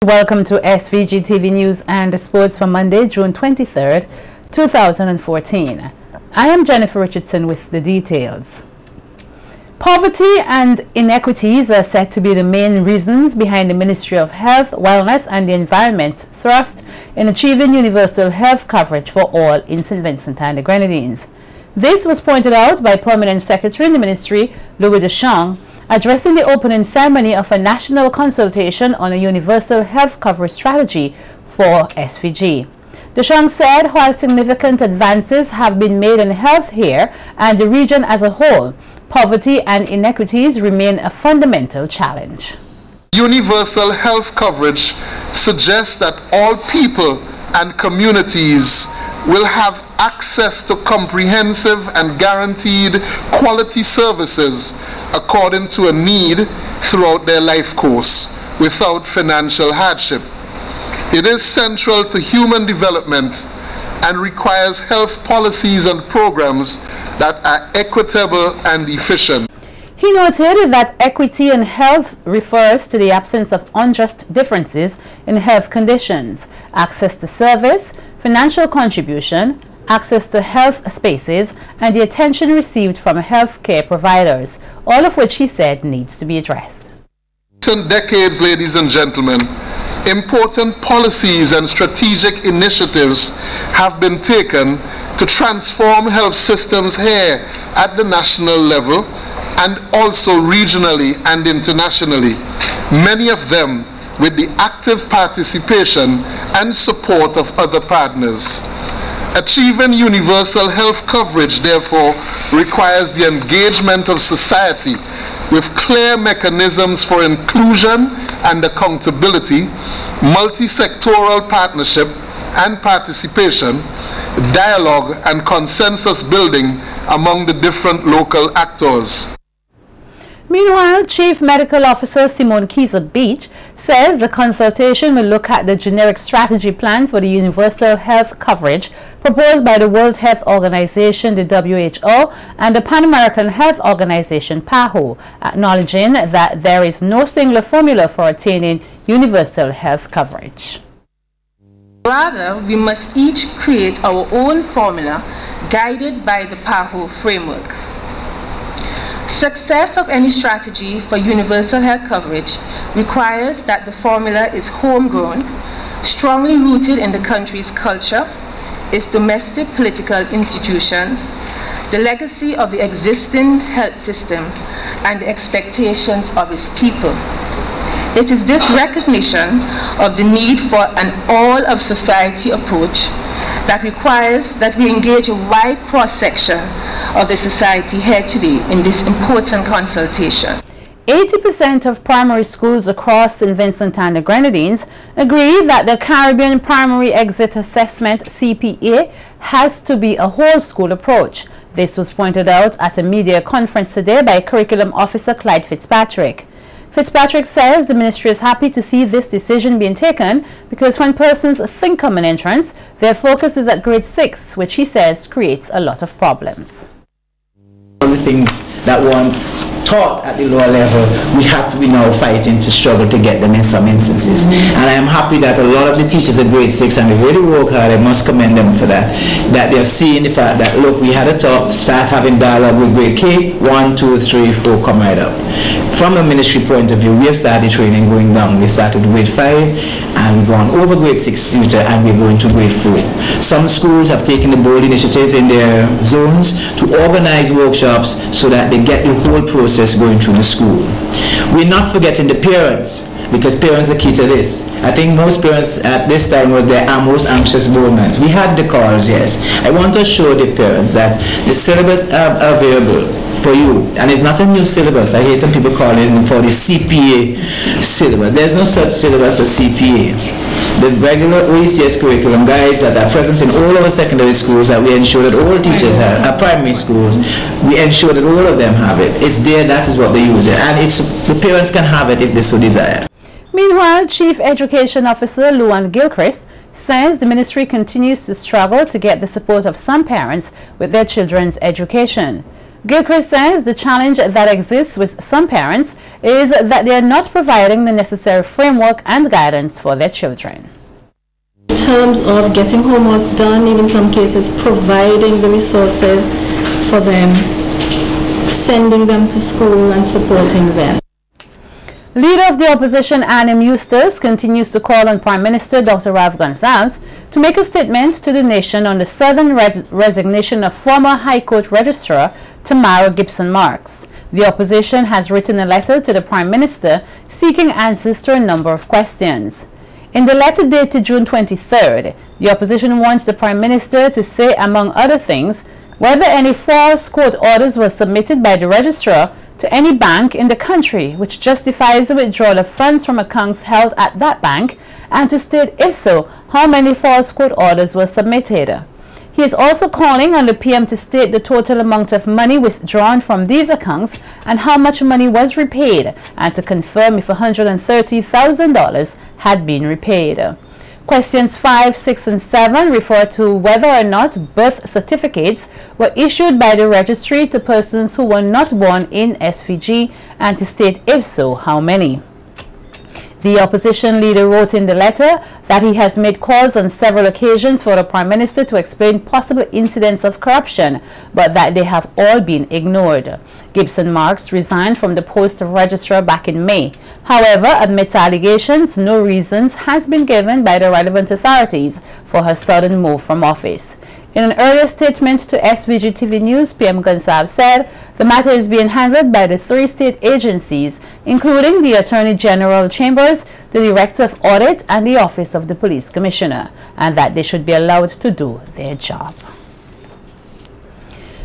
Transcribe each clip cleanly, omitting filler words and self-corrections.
Welcome to SVG-TV News and Sports for Monday, June 23rd, 2014. I am Jennifer Richardson with the details. Poverty and inequities are said to be the main reasons behind the Ministry of Health, Wellness and the Environment's thrust in achieving universal health coverage for all in St. Vincent and the Grenadines. This was pointed out by Permanent Secretary in the Ministry, Shong, addressing the opening ceremony of a national consultation on a universal health coverage strategy for SVG. Shong said while significant advances have been made in health here and the region as a whole, poverty and inequities remain a fundamental challenge. Universal health coverage suggests that all people and communities will have access to comprehensive and guaranteed quality services according to a need throughout their life course without financial hardship. It is central to human development and requires health policies and programs that are equitable and efficient. He noted that equity in health refers to the absence of unjust differences in health conditions, access to service, financial contribution, access to health spaces, and the attention received from health care providers, all of which he said needs to be addressed. In decades, ladies and gentlemen, important policies and strategic initiatives have been taken to transform health systems here at the national level and also regionally and internationally, many of them with the active participation and support of other partners. Achieving universal health coverage, therefore, requires the engagement of society with clear mechanisms for inclusion and accountability, multi-sectoral partnership and participation, dialogue and consensus building among the different local actors. Meanwhile, Chief Medical Officer Simone Keizer-Beache says the consultation will look at the generic strategy plan for the universal health coverage proposed by the World Health Organization, the WHO, and the Pan-American Health Organization, PAHO, acknowledging that there is no singular formula for attaining universal health coverage. Rather, we must each create our own formula guided by the PAHO framework. Success of any strategy for universal health coverage requires that the formula is homegrown, strongly rooted in the country's culture, its domestic political institutions, the legacy of the existing health system, and the expectations of its people. It is this recognition of the need for an all-of-society approach that requires that we engage a wide cross-section of the society here today in this important consultation. 80% of primary schools across St. Vincent and the Grenadines agree that the Caribbean Primary Exit Assessment CPA has to be a whole school approach. This was pointed out at a media conference today by Curriculum Officer Clyde Fitzpatrick. Fitzpatrick says the ministry is happy to see this decision being taken because when persons think of an entrance, their focus is at grade 6, which he says creates a lot of problems. All the things that weren't taught at the lower level, we had to be now fighting to struggle to get them in some instances. And I am happy that a lot of the teachers at grade 6, and they really work hard, I must commend them for that, that they're seeing the fact that, look, we had a talk to start having dialogue with grade K, 1, 2, 3, 4, come right up. From a ministry point of view, we have started training going down. We started grade 5, and we've gone over grade 6 tutor, and we're going to grade 4. Some schools have taken the bold initiative in their zones to organize workshops so that they get the whole process going through the school. We're not forgetting the parents, because parents are key to this. I think most parents at this time was their most anxious moments. We had the calls, yes. I want to assure the parents that the syllabus are available for you, and it's not a new syllabus. I hear some people calling for the CPA syllabus. There's no such syllabus as CPA. The regular OECS curriculum guides that are present in all our secondary schools that we ensure that all teachers have, primary schools, we ensure that all of them have it. It's there, that is what they use it, and it's, the parents can have it if they so desire. Meanwhile, Chief Education Officer Gilchrist says the ministry continues to struggle to get the support of some parents with their children's education. Gilchrist says the challenge that exists with some parents is that they are not providing the necessary framework and guidance for their children. In terms of getting homework done, even some cases providing the resources for them, sending them to school and supporting them. Leader of the opposition, Annem Eustace, continues to call on Prime Minister Dr. Gonsalves to make a statement to the nation on the sudden resignation of former High Court Registrar Tamara Gibson Marks. The opposition has written a letter to the Prime Minister seeking answers to a number of questions. In the letter dated June 23rd, the opposition wants the Prime Minister to say, among other things, whether any false court orders were submitted by the registrar to any bank in the country which justifies the withdrawal of funds from accounts held at that bank, and to state, if so, how many false court orders were submitted. He is also calling on the PM to state the total amount of money withdrawn from these accounts and how much money was repaid, and to confirm if $130,000 had been repaid. Questions 5, 6, and 7 refer to whether or not birth certificates were issued by the registry to persons who were not born in SVG, and to state, if so, how many. The opposition leader wrote in the letter that he has made calls on several occasions for the Prime Minister to explain possible incidents of corruption, but that they have all been ignored. Gibson Marks resigned from the post of registrar back in May. However, amidst allegations, no reasons has been given by the relevant authorities for her sudden move from office. In an earlier statement to SVG-TV News, PM Gonsalves said the matter is being handled by the 3 state agencies, including the Attorney General Chambers, the Director of Audit, and the Office of the Police Commissioner, and that they should be allowed to do their job.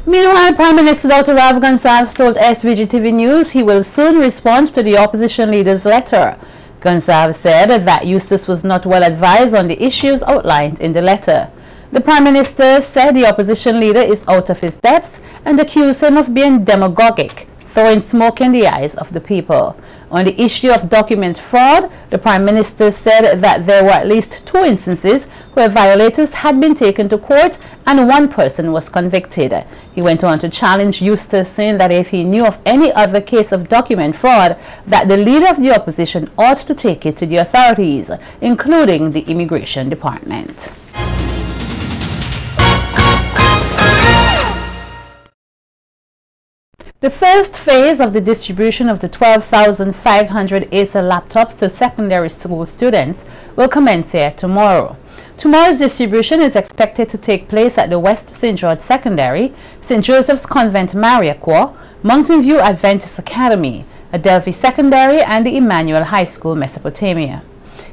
Meanwhile, Prime Minister Dr. Gonsalves told SVG-TV News he will soon respond to the opposition leader's letter. Gonsalves said that Eustace was not well advised on the issues outlined in the letter. The Prime Minister said the opposition leader is out of his depth and accused him of being demagogic, throwing smoke in the eyes of the people. On the issue of document fraud, the Prime Minister said that there were at least 2 instances where violators had been taken to court and 1 person was convicted. He went on to challenge Eustace, saying that if he knew of any other case of document fraud, that the leader of the opposition ought to take it to the authorities, including the Immigration Department. The first phase of the distribution of the 12,500 Acer laptops to secondary school students will commence here tomorrow. Tomorrow's distribution is expected to take place at the West St. George Secondary, St. Joseph's Convent Mariaqua, Mountain View Adventist Academy, Adelphi Secondary, and the Emmanuel High School, Mesopotamia.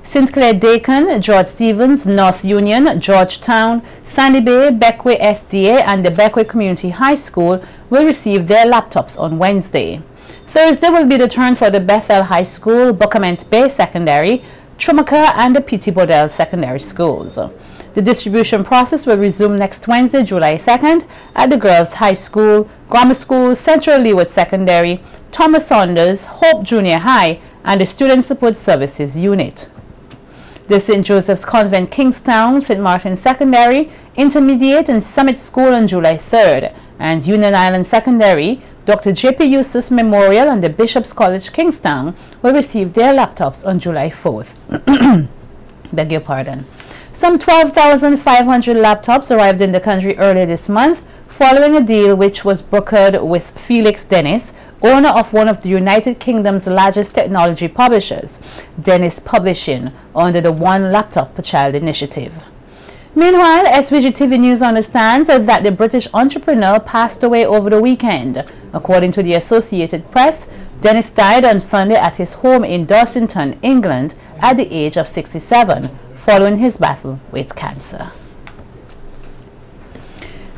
St. Clair Dakin, George Stevens, North Union, Georgetown, Sandy Bay, Beckway SDA, and the Beckway Community High School will receive their laptops on Wednesday. Thursday will be the turn for the Bethel High School, Buckament Bay Secondary, Chumaka, and the P.T. Bodell Secondary Schools. The distribution process will resume next Wednesday, July 2nd, at the Girls High School, Grammar School, Central Leeward Secondary, Thomas Saunders, Hope Junior High, and the Student Support Services Unit. The St. Joseph's Convent Kingstown, St. Martin Secondary, Intermediate, and Summit School on July 3rd, and Union Island Secondary, Dr. J.P. Eustace Memorial, and the Bishop's College Kingstown will receive their laptops on July 4th. Beg your pardon. Some 12,500 laptops arrived in the country earlier this month, following a deal which was brokered with Felix Dennis, owner of one of the United Kingdom's largest technology publishers, Dennis Publishing, under the One Laptop Per Child initiative. Meanwhile, SVG-TV News understands that the British entrepreneur passed away over the weekend. According to the Associated Press, Dennis died on Sunday at his home in Dorsington, England, at the age of 67, following his battle with cancer.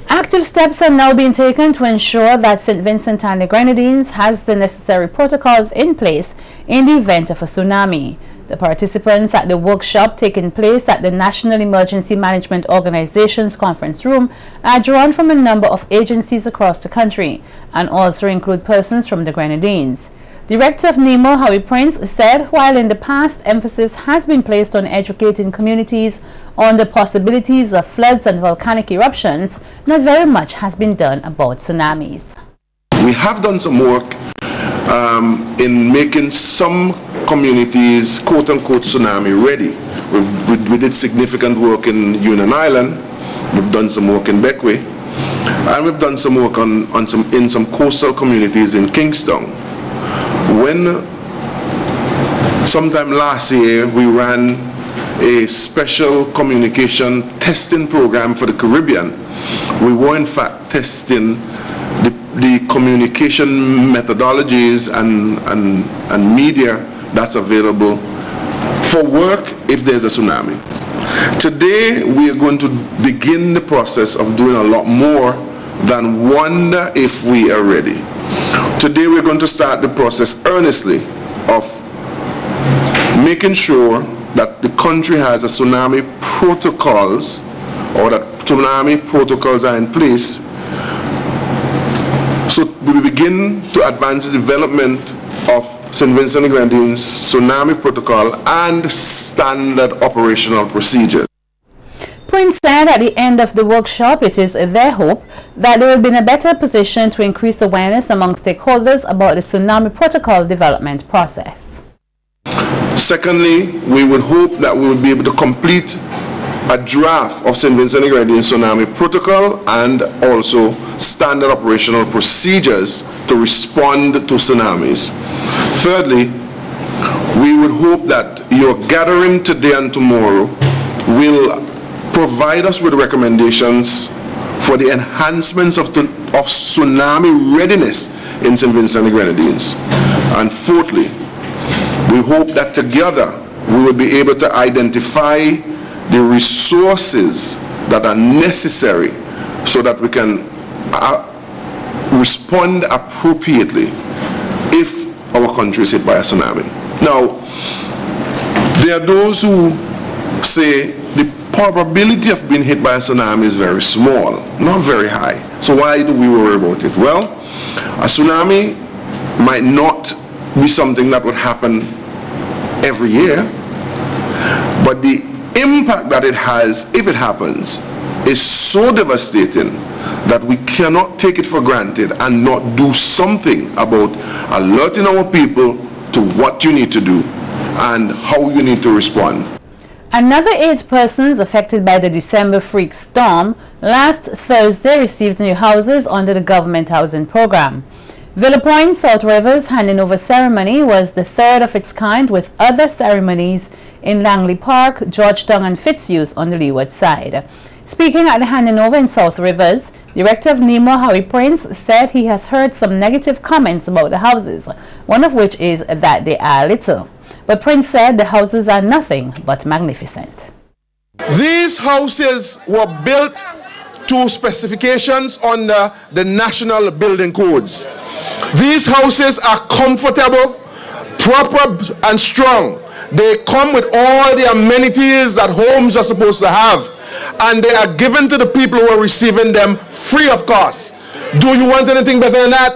Active steps are now being taken to ensure that St. Vincent and the Grenadines has the necessary protocols in place in the event of a tsunami. The participants at the workshop taking place at the National Emergency Management Organization's conference room are drawn from a number of agencies across the country and also include persons from the Grenadines. Director of NEMO, Howie said while in the past emphasis has been placed on educating communities on the possibilities of floods and volcanic eruptions, not very much has been done about tsunamis. We have done some work in making some communities quote-unquote tsunami ready. We did significant work in Union Island, we've done some work in Beckway, and we've done some work in some coastal communities in Kingston. When sometime last year we ran a special communication testing program for the Caribbean, we were in fact testing the communication methodologies and media that's available for work if there's a tsunami. Today we are going to begin the process of doing a lot more than wonder if we are ready. Today we're going to start the process earnestly of making sure that the country has a tsunami protocols, or that tsunami protocols are in place. So we begin to advance the development of St. Vincent and Grenadines Tsunami Protocol and standard operational procedures. Prince said at the end of the workshop it is their hope that they will be in a better position to increase awareness among stakeholders about the tsunami protocol development process. Secondly, we would hope that we would be able to complete a draft of St. Vincent and Grenadines Tsunami Protocol and also standard operational procedures to respond to tsunamis. Thirdly, we would hope that your gathering today and tomorrow will provide us with recommendations for the enhancements of tsunami readiness in St. Vincent and Grenadines. And fourthly, we hope that together we will be able to identify the resources that are necessary so that we can respond appropriately if our country is hit by a tsunami. Now, there are those who say the probability of being hit by a tsunami is very small, not very high. So why do we worry about it? Well, a tsunami might not be something that would happen every year, but the impact that it has, if it happens, is so devastating that we cannot take it for granted and not do something about alerting our people to what you need to do and how you need to respond. Another 8 persons affected by the December freak storm last Thursday received new houses under the government housing program. Villa Point, South River's handing over ceremony was the third of its kind, with other ceremonies in Langley Park, Georgetown and Fitzhugh on the leeward side. Speaking at the handing over in South Rivers, Director of NEMO Howie Prince said he has heard some negative comments about the houses, one of which is that they are little. But Prince said the houses are nothing but magnificent. These houses were built to specifications under the national building codes. These houses are comfortable, proper and strong. They come with all the amenities that homes are supposed to have, and they are given to the people who are receiving them free of cost. Do you want anything better than that?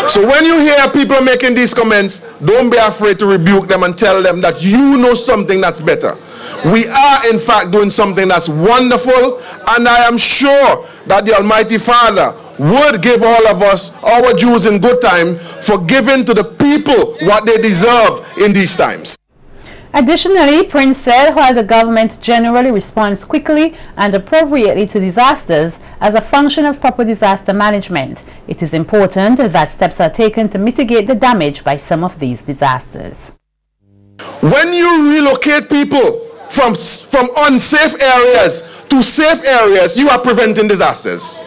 So when you hear people making these comments, don't be afraid to rebuke them and tell them that you know something that's better. We are in fact doing something that's wonderful, and I am sure that the Almighty Father would give all of us our dues in good time for giving to the people what they deserve in these times. Additionally, Prince said while the government generally responds quickly and appropriately to disasters as a function of proper disaster management, it is important that steps are taken to mitigate the damage by some of these disasters. When you relocate people from unsafe areas to safe areas, you are preventing disasters.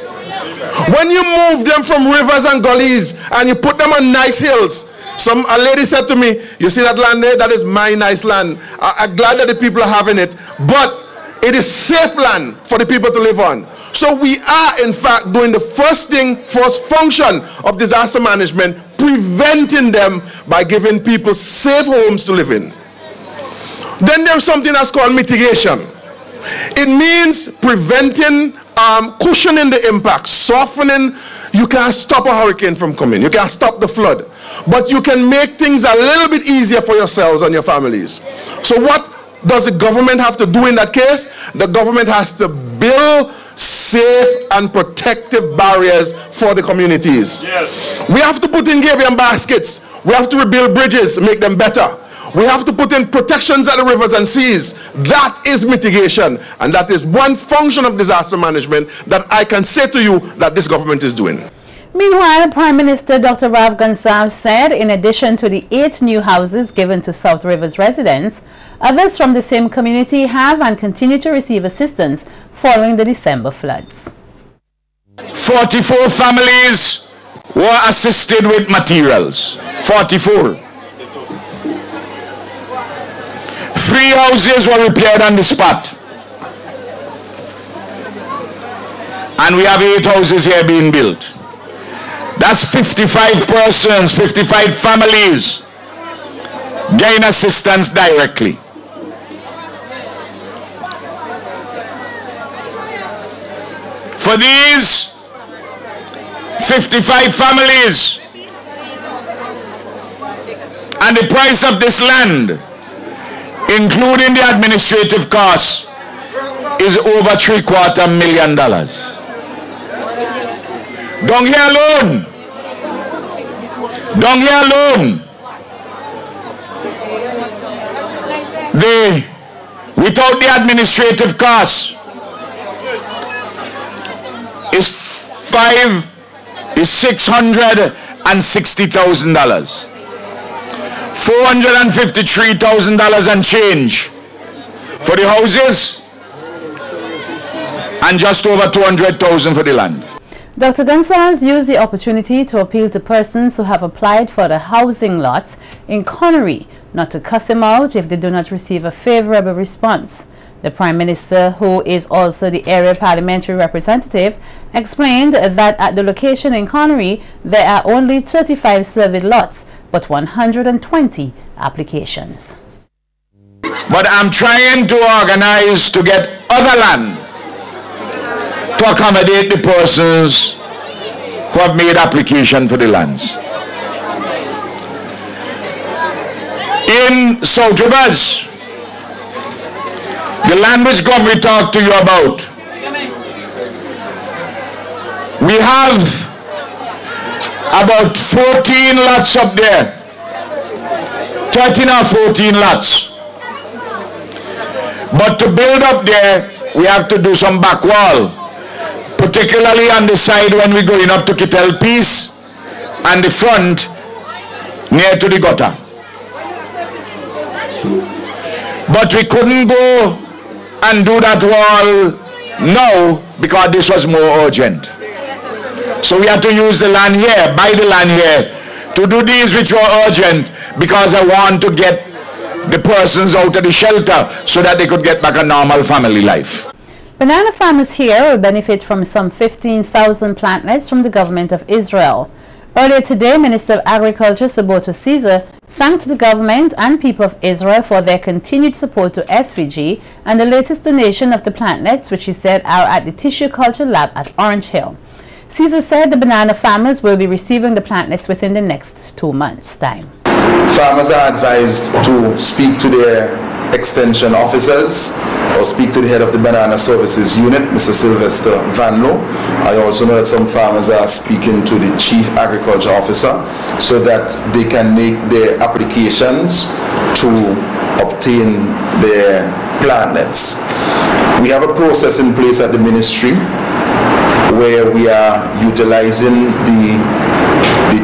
When you move them from rivers and gullies and you put them on nice hills, a lady said to me, you see that land there? That is my nice land. I'm glad that the people are having it, but it is safe land for the people to live on. So we are in fact doing the first function of disaster management, preventing them by giving people safe homes to live in. Then there's something that's called mitigation. It means preventing, cushioning the impact, softening. You can't stop a hurricane from coming. You can't stop the flood. But you can make things a little bit easier for yourselves and your families. So what does the government have to do in that case? The government has to build safe and protective barriers for the communities. Yes. We have to put in gabion baskets. We have to rebuild bridges, make them better. We have to put in protections at the rivers and seas. That is mitigation, and that is one function of disaster management that I can say to you that this government is doing. Meanwhile, Prime Minister Dr. Gonsalves said in addition to the 8 new houses given to South Rivers residents, others from the same community have and continue to receive assistance following the December floods. 44 families were assisted with materials. 44. 3 houses were repaired on the spot. And we have 8 houses here being built. That's 55 persons, 55 families getting assistance directly. For these 55 families, and the price of this land, including the administrative costs, is over $750,000. Down here alone, without the administrative costs, is $660,000. $453,000 and change for the houses, and just over $200,000 for the land. Dr. Gonsalves used the opportunity to appeal to persons who have applied for the housing lots in Connery not to cuss him out if they do not receive a favorable response. The Prime Minister, who is also the area parliamentary representative, explained that at the location in Connery there are only 35 surveyed lots but 120 applications. But I'm trying to organize to get other land to accommodate the persons who have made application for the lands. In South Rivers, the land which we talked to you about, we have about 14 lots up there, 13 or 14 lots. But to build up there, we have to do some back wall, particularly on the side when we're going up to Keizer-Beache, and the front near to the gutter. But we couldn't go and do that wall now because this was more urgent. So we had to use the land here, buy the land here, to do these which were urgent, because I want to get the persons out of the shelter so that they could get back a normal family life. Banana farmers here will benefit from some 15,000 plantlets from the government of Israel. Earlier today, Minister of Agriculture Sabota Caesar thanked the government and people of Israel for their continued support to SVG and the latest donation of the plantlets, which he said are at the Tissue Culture Lab at Orange Hill. Caesar said the banana farmers will be receiving the plantlets within the next 2 months' time. Farmers are advised to speak to their extension officers or speak to the head of the Banana Services Unit, Mr. Sylvester Vanlo. I also know that some farmers are speaking to the Chief Agriculture Officer so that they can make their applications to obtain their plantlets. We have a process in place at the ministry where we are utilizing the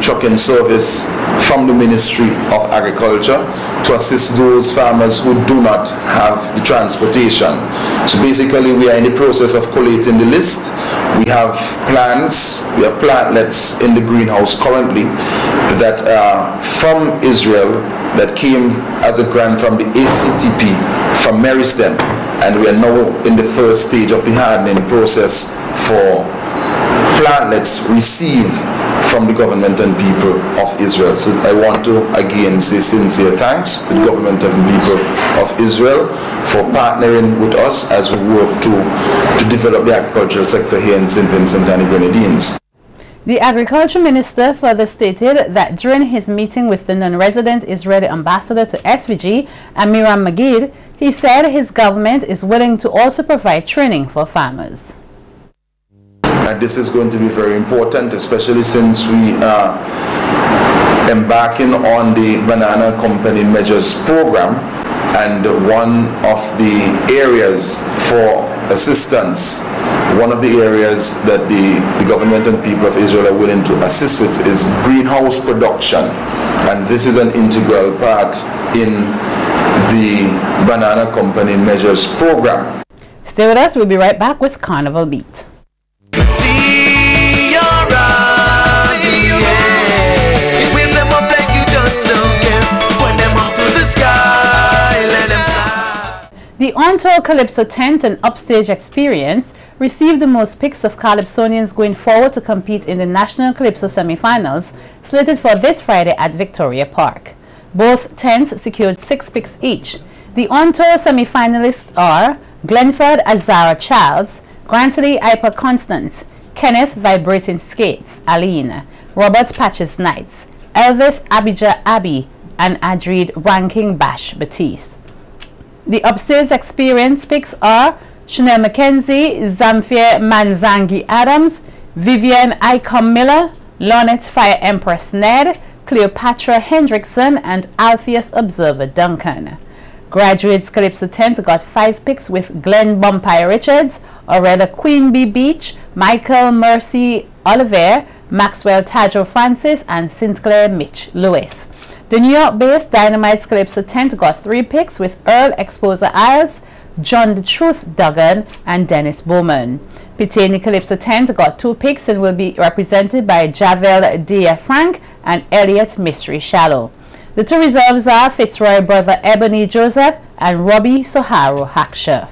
trucking service from the Ministry of Agriculture to assist those farmers who do not have the transportation. So basically we are in the process of collating the list. We have plants, we have plantlets in the greenhouse currently that are from Israel that came as a grant from the ACTP from Meristem, and we are now in the first stage of the hardening process for plantlets received from the government and people of Israel. So I want to again say sincere thanks to the government and people of Israel for partnering with us as we work to develop the agricultural sector here in St. Vincent and the Grenadines. The Agriculture Minister further stated that during his meeting with the non-resident Israeli ambassador to SVG, Amiram Magid, he said his government is willing to also provide training for farmers. And this is going to be very important, especially since we are embarking on the Banana Company Measures program, and one of the areas for assistance, one of the areas that the government and people of Israel are willing to assist with is greenhouse production, and this is an integral part in the Banana Company Measures program. Stay with us, we'll be right back with Carnival Beat. The on-tour Calypso tent and upstage experience received the most picks of Calypsonians going forward to compete in the National Calypso semi-finals slated for this Friday at Victoria Park. Both tents secured 6 picks each. The on-tour semi-finalists are Glenford Azara Charles, Grantley Iper Constance, Kenneth Vibrating Skates Aline, Robert Patches Knights, Elvis Abijah Abbey, and Adrid Ranking Bash Batiste. The upstairs experience picks are Chanel McKenzie, Zamfir Manzangi Adams, Vivian Icom Miller, Lornette Fire Empress Ned, Cleopatra Hendrickson, and Alpheus Observer Duncan. Graduates Calypso tent got 5 picks with Glenn Bumpire Richards, Aurelia Queen Bee Beach, Michael Mercy Oliver, Maxwell Tadjo Francis, and Sinclair Mitch Lewis. The New York-based Dynamite's Calypso tent got 3 picks with Earl Exposer Isles, John the Truth Duggan, and Dennis Bowman. Pitani Calypso tent got 2 picks and will be represented by Javel Dia Frank and Elliot Mystery Shallow. The 2 reserves are Fitzroy brother Ebony Joseph and Robbie Soharu Haksha.